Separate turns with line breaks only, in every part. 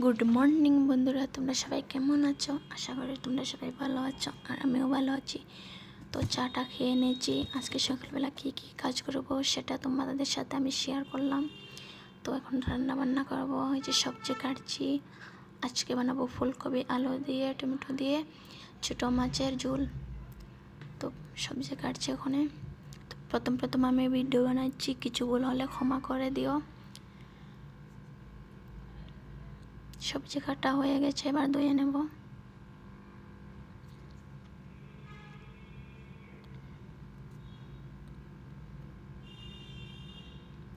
Good morning বন্ধুরা, তোমরা সবাই কেমন আছো? আশা করি তোমরা সবাই ভালো আছো, আর আমিও ভালো আছি। তো চাটা খেয়ে নিয়েছি। আজকে সকালবেলা কী কী কাজ করবো সেটা তোমাদের সাথে আমি শেয়ার করলাম। তো এখন রান্না বান্না করবো, এই যে সবজি কাটছি। আজকে বানাবো ফুলকপি, আলু দিয়ে, টমেটো দিয়ে ছোটো মাছের ঝোল। তো সবজি কাটছি ওখানে। তো প্রথম আমি ভিডিও বানাচ্ছি, কিছু ভুল হলে ক্ষমা করে দিও। সবজি কাটা হয়ে গেছে, এবার ধুয়ে নেব।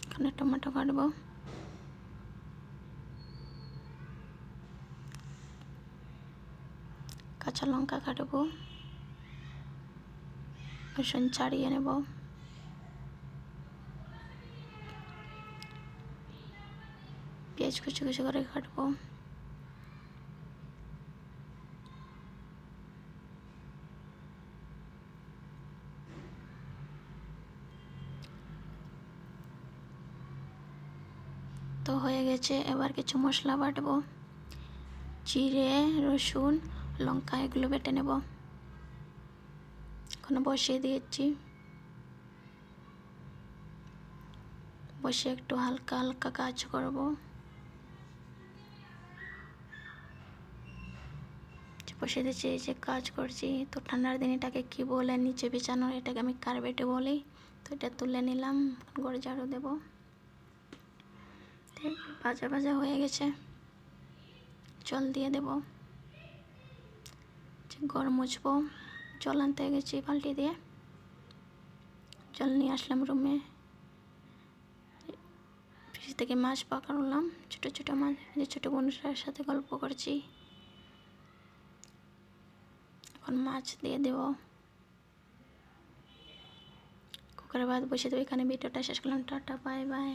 এখানে টমেটো কাটবো, কাঁচা লঙ্কা কাটবো, রসুন ছাড়িয়ে নেব, পেঁয়াজ কুচি কুচি করে কাটবো। তো হয়ে গেছে, এবার কিছু মশলা বাটবো। জিরে, রসুন, লঙ্কা এগুলো বেটে নেব। এখন বসিয়ে দিয়েছি, বসে একটু হালকা হালকা কাজ করব। বসে দিয়েছি, এই যে কাজ করছি। তো ঠান্ডার দিন এটাকে কী বলে, নিচে বিছানো, এটাকে আমি কার্পেটে বলি। তো এটা তুলে নিলাম, ঘরে ঝাড়ু দেবো। ভাজা ভাজা হয়ে গেছে, জল দিয়ে দেব। ঘর মুছবো, জল আনতে গেছি বালতি দিয়ে, জল নিয়ে আসলাম রুমে। ফ্রিজ থেকে মাছ পাকালাম, ছোটো ছোটো মাছ। ছোটো বোনটার সাথে গল্প করছি। এখন মাছ দিয়ে দেব, কুকারে ভাত বসিয়ে দেবো। এখানে ভিডিওটা শেষ করলাম। Tata, bye bye.